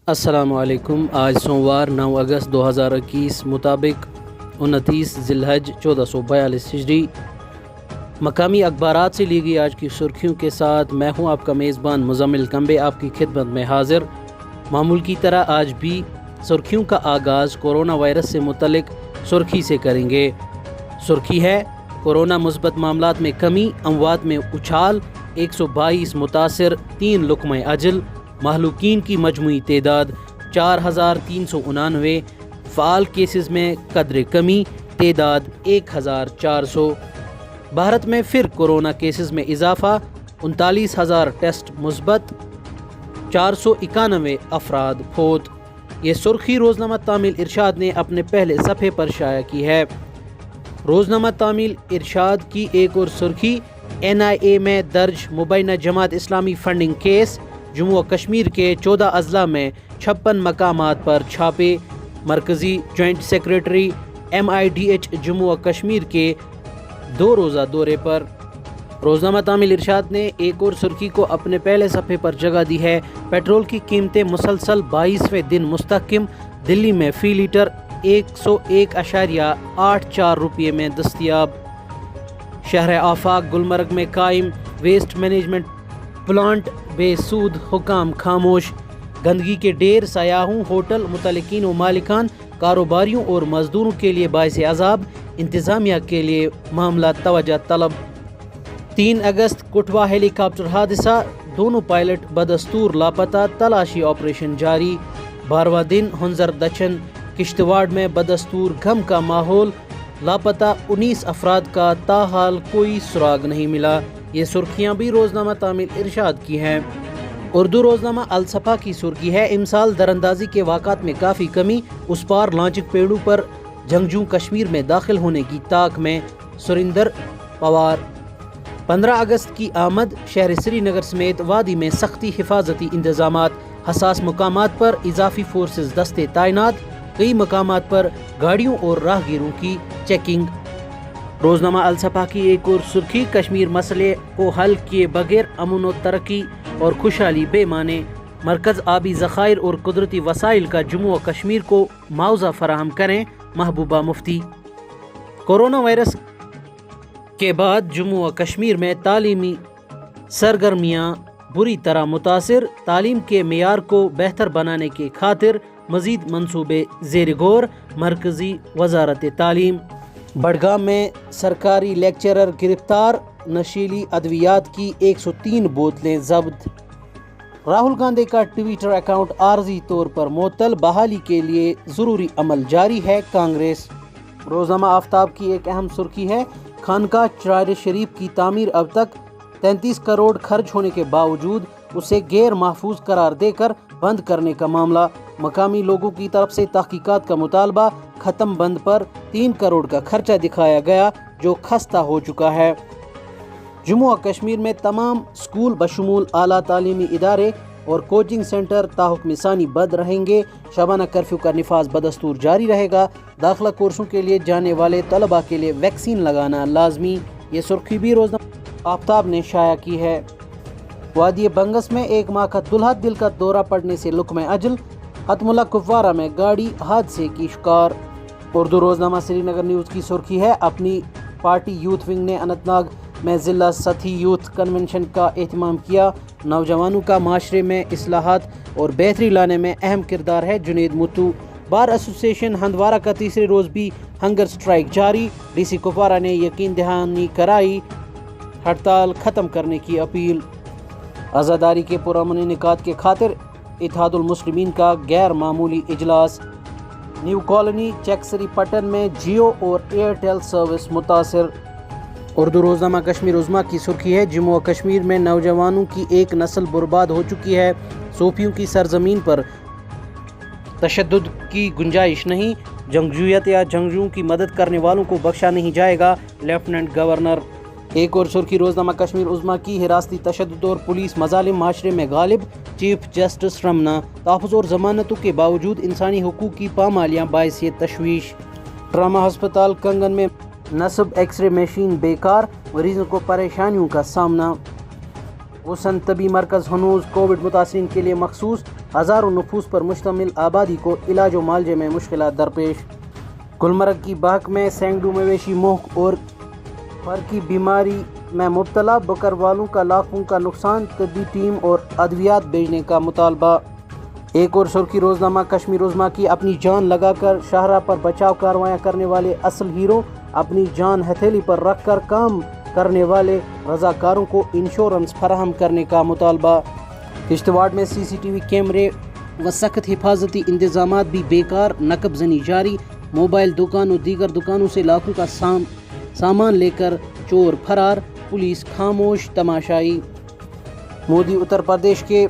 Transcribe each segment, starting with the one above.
السلام علیکم۔ آج سوموار 9 اگست 2021 مطابق 29 ذی الحج 1442 ہجری۔ مقامی اخبارات سے لی گئی آج کی سرخیوں کے ساتھ میں ہوں آپ کا میزبان مزمل کمبے، آپ کی خدمت میں حاضر۔ معمول کی طرح آج بھی سرخیوں کا آغاز کورونا وائرس سے متعلق سرخی سے کریں گے۔ سرخی ہے: کورونا مثبت معاملات میں کمی، اموات میں اچھال، 122 متاثر، 3 لقمۂ اجل، مہلوکین کی مجموعی تعداد 4399، فعال کیسز میں قدر کمی، تعداد 1400۔ بھارت میں پھر کورونا کیسز میں اضافہ، 39,000 ٹیسٹ مثبت، 491 افراد فوت۔ یہ سرخی روزنامہ تعمیل ارشاد نے اپنے پہلے صفحے پر شائع کی ہے۔ روزنامہ تعمیل ارشاد کی ایک اور سرخی: NIA میں درج مبینہ جماعت اسلامی فنڈنگ کیس، جموں و کشمیر کے 14 اضلاع میں 56 مقامات پر چھاپے، مرکزی جوائنٹ سیکریٹری MIDH جموں و کشمیر کے 2 روزہ دورے پر۔ روزنامہ تعمیل ارشاد نے ایک اور سرخی کو اپنے پہلے صفحے پر جگہ دی ہے۔ پیٹرول کی قیمتیں مسلسل 22ویں دن مستحکم، دلی میں فی لیٹر 101.84 روپے میں دستیاب۔ شہر آفاق گلمرگ میں قائم ویسٹ مینجمنٹ پلانٹ بے سود، حکام خاموش۔ گندگی کے ڈھیر، سیاحوں، ہوٹل متعلقین و مالکان، کاروباریوں اور مزدوروں کے لیے باعث عذاب، انتظامیہ کے لیے معاملہ توجہ طلب۔ 3 اگست کٹھوا ہیلی کاپٹر حادثہ، دونوں پائلٹ بدستور لاپتہ، تلاشی آپریشن جاری۔ 12واں دن ہنزر دچن کشتواڑ میں بدستور غم کا ماحول، لاپتہ 19 افراد کا تاحال کوئی سراغ نہیں ملا۔ یہ سرخیاں بھی روزنامہ تعمیل ارشاد کی ہیں۔ اردو روزنامہ الصفا کی سرخی ہے: امسال دراندازی کے واقعات میں کافی کمی، اس پار لانچنگ پیڑوں پر جنگجو کشمیر میں داخل ہونے کی طاق میں، سریندر پوار۔ 15 اگست کی آمد، شہر سری نگر سمیت وادی میں سختی حفاظتی انتظامات، حساس مقامات پر اضافی فورسز دستے تعینات، کئی مقامات پر گاڑیوں اور راہگیروں کی چیکنگ۔ روزنامہ الصفا کی ایک اور سرخی: کشمیر مسئلے کو حل کیے بغیر امن و ترقی اور خوشحالی بے معنی، مرکز آبی ذخائر اور قدرتی وسائل کا جموں و کشمیر کو معاوضہ فراہم کریں، محبوبہ مفتی۔ کورونا وائرس کے بعد جموں و کشمیر میں تعلیمی سرگرمیاں بری طرح متاثر، تعلیم کے معیار کو بہتر بنانے کی خاطر مزید منصوبے زیر غور، مرکزی وزارت تعلیم۔ بڈگام میں سرکاری لیکچرر گرفتار، نشیلی ادویات کی 103 بوتلیں ضبط۔ راہل گاندھی کا ٹویٹر اکاؤنٹ عارضی طور پر معطل، بحالی کے لیے ضروری عمل جاری ہے، کانگریس۔ روزنامہ آفتاب کی ایک اہم سرخی ہے: خانقاہ چرار شریف کی تعمیر اب تک 33 کروڑ خرچ ہونے کے باوجود اسے غیر محفوظ قرار دے کر بند کرنے کا معاملہ، مقامی لوگوں کی طرف سے تحقیقات کا مطالبہ، ختم بند پر 3 کروڑ کا خرچہ دکھایا گیا جو خستہ ہو چکا ہے۔ جموں و کشمیر میں تمام سکول بشمول اعلیٰ تعلیمی ادارے اور کوچنگ سینٹر تاحکم ثانی بند رہیں گے، شبانہ کرفیو کا نفاذ بدستور جاری رہے گا، داخلہ کورسوں کے لیے جانے والے طلباء کے لیے ویکسین لگانا لازمی۔ یہ سرخی بھی روزنامہ آفتاب نے شائع کی ہے۔ وادی بنگس میں 1 ماہ کا دلہا دل کا دورہ پڑنے سے لقمۂ اجل، ہتملہ کپوارہ میں گاڑی حادثے کی شکار۔ اردو روزنامہ سری نگر نیوز کی سرخی ہے: اپنی پارٹی یوتھ ونگ نے اننت ناگ میں ضلع سطحی یوتھ کنونشن کا اہتمام کیا، نوجوانوں کا معاشرے میں اصلاحات اور بہتری لانے میں اہم کردار ہے، جنید متو۔ بار ایسوسی ایشن ہندوارہ کا تیسرے روز بھی ہنگر سٹرائک جاری، DC کپوارہ نے یقین دہانی کرائی، ہڑتال ختم کرنے کی اپیل۔ عزاداری کے پرامن انعقاد کی خاطر اتحاد المسلمین کا غیر معمولی اجلاس۔ نیو کالونی چیکسری پٹن میں جیو اور ایئرٹیل سروس متاثر۔ اردو روزنامہ کشمیر عظمیٰ کی سرخی ہے: جموں و کشمیر میں نوجوانوں کی ایک نسل برباد ہو چکی ہے، صوفیوں کی سرزمین پر تشدد کی گنجائش نہیں، جنگجویت یا جنگجوؤں کی مدد کرنے والوں کو بخشا نہیں جائے گا، لیفٹیننٹ گورنر۔ ایک اور سرخی روزنامہ کشمیر عظمیٰ کی: حراستی تشدد اور پولیس مظالم معاشرے میں غالب، چیف جسٹس رمنا۔ تحفظ اور ضمانتوں کے باوجود انسانی حقوق کی پامالیاں باعث تشویش۔ ٹراما ہسپتال کنگن میں نصب ایکس رے مشین بیکار، مریضوں کو پریشانیوں کا سامنا۔ وسن طبی مرکز ہنوز کووڈ متاثرین کے لیے مخصوص، ہزاروں نفوس پر مشتمل آبادی کو علاج و معالجے میں مشکلات درپیش۔ گلمرگ کی بحق میں سینکڑوں مویشی موہ اور پر کی بیماری میں مبتلا بکر والوں کا لاکھوں کا نقصان، طبی ٹیم اور ادویات بھیجنے کا مطالبہ۔ ایک اور سرخی روزنامہ کشمیر عظمیٰ کی اپنی جان لگا کر شاہراہ پر بچاؤ کاروائیاں کرنے والے اصل ہیرو، اپنی جان ہتھیلی پر رکھ کر کام کرنے والے رضاکاروں کو انشورنس فراہم کرنے کا مطالبہ۔ کشتواڑ میں سی سی ٹی وی کیمرے و سخت حفاظتی انتظامات بھی بیکار، نقب زنی جاری، موبائل دکان اور دیگر دکانوں سے لاکھوں کا سامان لے کر چور فرار، پولیس خاموش تماشائی۔ مودی اتر پردیش کے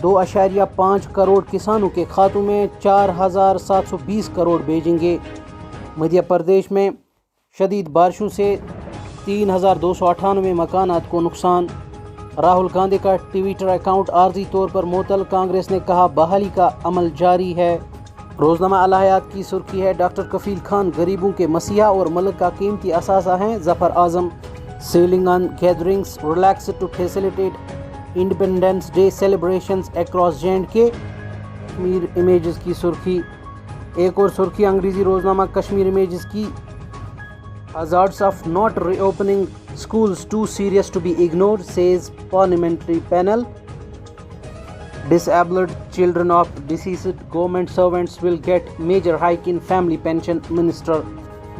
2.5 کروڑ کسانوں کے کھاتوں میں 4720 کروڑ بھیجیں گے۔ مدھیہ پردیش میں شدید بارشوں سے 3298 مکانات کو نقصان۔ راہل گاندھی کا ٹویٹر اکاؤنٹ عارضی طور پر معطل، کانگریس نے کہا بحالی کا عمل جاری ہے۔ روزنامہ الحیات کی سرخی ہے ڈاکٹر کفیل خان غریبوں کے مسیحا اور ملک کا قیمتی اثاثہ ہیں، Zafar Azam. Ceiling on gatherings relaxed to facilitate Independence Day celebrations across J&K۔ Kashmir Images کی سرخی، ایک اور سرخی انگریزی روزنامہ کشمیر امیجز کی hazards of not reopening schools too serious to be ignored, says parliamentary panel. Disabled children of deceased government servants will get major hike in family pension, minister.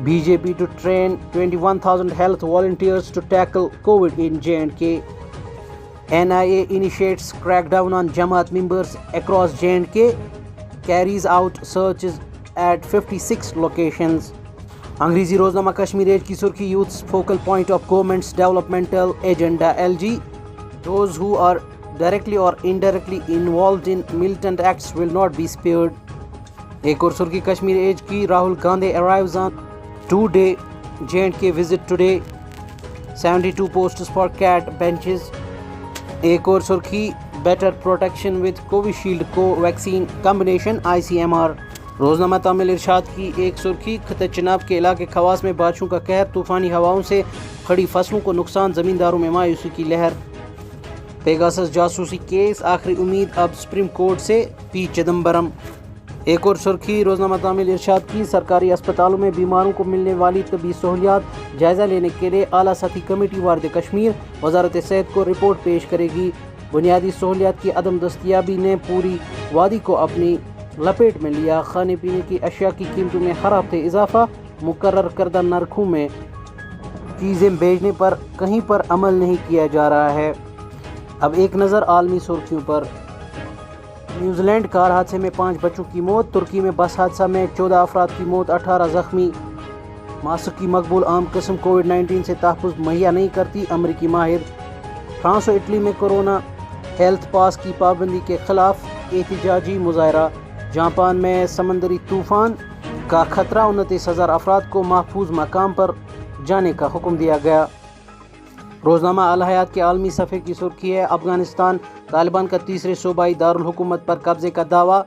BJP to train 21,000 health volunteers to tackle COVID in J&K. NIA initiates crackdown on Jamaat members across J&K, carries out searches at 56 locations. انگریزی روزنامہ Kashmir Age کی سرخی youths focal point of government's developmental agenda LG. Those who are directly or indirectly involved in militant acts will not be spared. ایک اور سرخی Kashmir Age کی، Rahul Gandhi arrives on 2-day J&K visit today, 72 posts for cat benches. ایک اور سرخی، better protection with Covishield co-vaccine combination ICMR. روزنامہ تامل ارشاد کی ایک سرخی، خطہ چناب کے علاقے خواص میں بارشوں کا قہر، طوفانی ہواؤں سے کھڑی فصلوں کو نقصان، زمینداروں میں مایوسی کی لہر۔ پیگاسس جاسوسی کیس، آخری امید اب سپریم کورٹ سے، پی چدمبرم۔ ایک اور سرخی روزنامہ تامل ارشاد کی، سرکاری اسپتالوں میں بیماروں کو ملنے والی طبی سہولیات جائزہ لینے کے لیے اعلیٰ سطحی کمیٹی وارد کشمیر، وزارت صحت کو رپورٹ پیش کرے گی۔ بنیادی سہولیات کی عدم دستیابی نے پوری وادی کو اپنی لپیٹ میں لیا، کھانے پینے کی اشیاء کی قیمتوں میں ہر ہفتے اضافہ، مقرر کردہ نرخوں میں چیزیں بھیجنے پر کہیں پر عمل نہیں کیا جا رہا ہے۔ اب ایک نظر عالمی سرخیوں پر۔ نیوزی لینڈ کار حادثے میں 5 بچوں کی موت، ترکی میں بس حادثہ میں 14 افراد کی موت، 18 زخمی۔ ماسک کی مقبول عام قسم کووڈ-19 سے تحفظ مہیا نہیں کرتی، امریکی ماہر۔ فرانس و اٹلی میں کورونا ہیلتھ پاس کی پابندی کے خلاف احتجاجی مظاہرہ۔ جاپان میں سمندری طوفان کا خطرہ، 29,000 افراد کو محفوظ مقام پر جانے کا حکم دیا گیا۔ روزنامہ الحیات کے عالمی صفحے کی سرخی ہے، افغانستان طالبان کا تیسرے صوبائی دارالحکومت پر قبضے کا دعویٰ،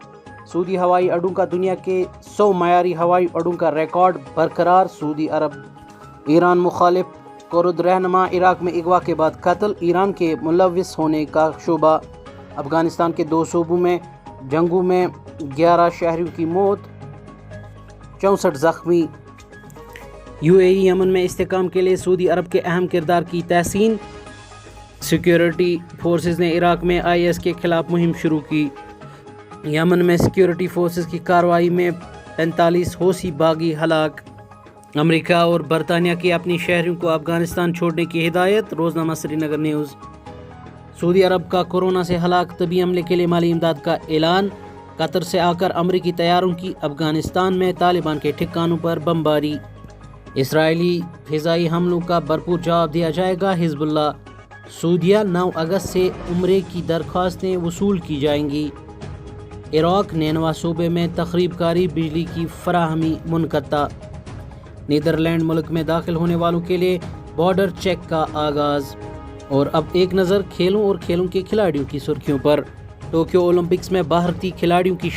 سعودی ہوائی اڈوں کا دنیا کے 100 معیاری ہوائی اڈوں کا ریکارڈ برقرار، سعودی عرب۔ ایران مخالف کرد رہنما عراق میں اغوا کے بعد قتل، ایران کے ملوث ہونے کا شبہ۔ افغانستان کے 2 صوبوں میں جنگوں میں 11 شہریوں کی موت، 64 زخمی۔ UAE یمن میں استحکام کے لیے سعودی عرب کے اہم کردار کی تحسین، سیکیورٹی فورسز نے عراق میں IS کے خلاف مہم شروع کی۔ یمن میں سیکیورٹی فورسز کی کارروائی میں 45 حوثی باغی ہلاک۔ امریکہ اور برطانیہ کی اپنی شہریوں کو افغانستان چھوڑنے کی ہدایت، روزنامہ سری نگر نیوز۔ سعودی عرب کا کورونا سے ہلاک طبی عملے کے لیے مالی امداد کا اعلان، قطر سے آ کر امریکی طیاروں کی افغانستان میں طالبان کے ٹھکانوں پر بمباری۔ اسرائیلی فضائی حملوں کا بھرپور جواب دیا جائے گا، حزب اللہ۔ سعودیہ 9 اگست سے عمرے کی درخواستیں وصول کی جائیں گی۔ عراق نینوا صوبے میں تخریب کاری، بجلی کی فراہمی منقطع۔ نیدرلینڈ ملک میں داخل ہونے والوں کے لیے بارڈر چیک کا آغاز۔ اور اب ایک نظر کھیلوں اور کھیلوں کے کھلاڑیوں کی سرخیوں پر۔ ٹوکیو اولمپکس میں بھارتی کھلاڑیوں کی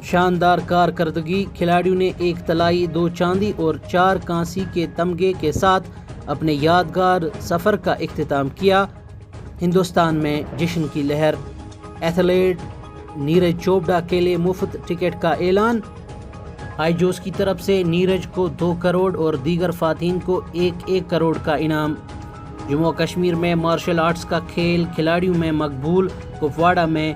شاندار کارکردگی، کھلاڑیوں نے 1 طلائی، 2 چاندی اور 4 کانسی کے تمغے کے ساتھ اپنے یادگار سفر کا اختتام کیا۔ ہندوستان میں جشن کی لہر، ایتھلیٹ نیرج چوپڑا کے لیے مفت ٹکٹ کا اعلان، ہائی جوز کی طرف سے نیرج کو 2 کروڑ اور دیگر فاتحین کو 1 کروڑ کا انعام۔ جموں کشمیر میں مارشل آرٹس کا کھیل کھلاڑیوں میں مقبول، کپواڑہ میں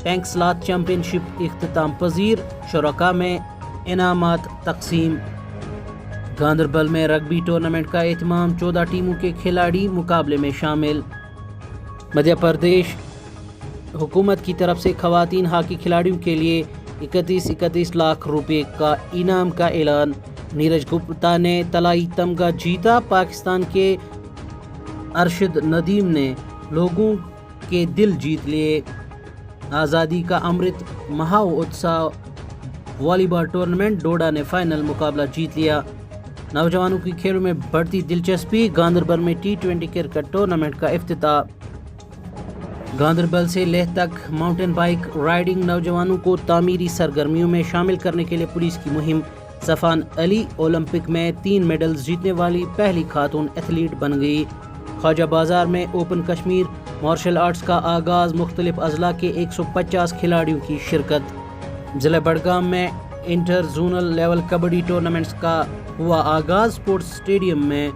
پینکسلات چیمپئن شپ اختتام پذیر، شرکاء میں انعامات تقسیم۔ گاندربل میں رگبی ٹورنامنٹ کا اہتمام، 14 ٹیموں کے کھلاڑی مقابلے میں شامل۔ مدھیہ پردیش حکومت کی طرف سے خواتین ہاکی کھلاڑیوں کے لیے 31 لاکھ روپے کا انعام کا اعلان، نیرج گپتا نے طلائی تمغہ جیتا، پاکستان کے ارشد ندیم نے لوگوں کے دل جیت لیے۔ آزادی کا امرت مہوتسو والی بال ٹورنامنٹ، ڈوڈا نے فائنل مقابلہ جیت لیا۔ نوجوانوں کی کھیلوں میں بڑھتی دلچسپی، گاندربل میں T20 کرکٹ ٹورنامنٹ کا افتتاح۔ گاندربل سے لیہ تک ماؤنٹین بائیک رائیڈنگ، نوجوانوں کو تعمیری سرگرمیوں میں شامل کرنے کے لیے پولیس کی مہم۔ صفان علی اولمپک میں 3 میڈلز جیتنے والی پہلی خاتون ایتھلیٹ بن گئی۔ خواجہ بازار میں اوپن کشمیر مارشل آرٹس کا آغاز، مختلف اضلاع کے 150 کھلاڑیوں کی شرکت۔ ضلع بڈگام میں inter zonal level kabaddi tournaments کا ہوا آغاز، اسپورٹس اسٹیڈیم میں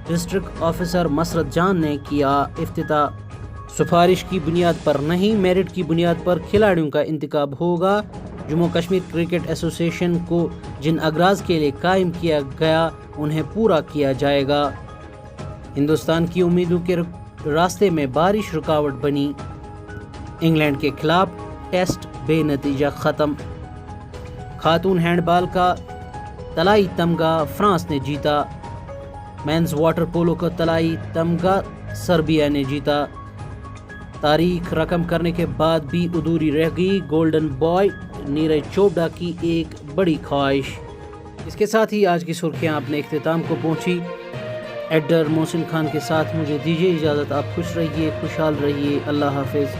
ڈسٹرکٹ آفیسر مسرت جان نے کیا افتتاح۔ سفارش کی بنیاد پر نہیں، میرٹ کی بنیاد پر کھلاڑیوں کا انتخاب ہوگا، جموں کشمیر کرکٹ ایسوسی ایشن کو جن اغراض کے لیے قائم کیا گیا انہیں پورا کیا جائے گا۔ ہندوستان کی امیدوں کے راستے میں بارش رکاوٹ بنی، انگلینڈ کے خلاف ٹیسٹ بے نتیجہ ختم۔ خاتون ہینڈ بال کا طلائی تمغہ فرانس نے جیتا، مینز واٹر پولو کا طلائی تمغہ سربیا نے جیتا۔ تاریخ رقم کرنے کے بعد بھی ادھوری رہ گئی گولڈن بوائے نیرج چوپڑا کی ایک بڑی خواہش۔ اس کے ساتھ ہی آج کی سرخیاں اپنے اختتام کو پہنچی۔ ایڈیٹر محسن خان کے ساتھ مجھے دیجیے اجازت، آپ خوش رہیے، خوشحال رہیے، اللہ حافظ۔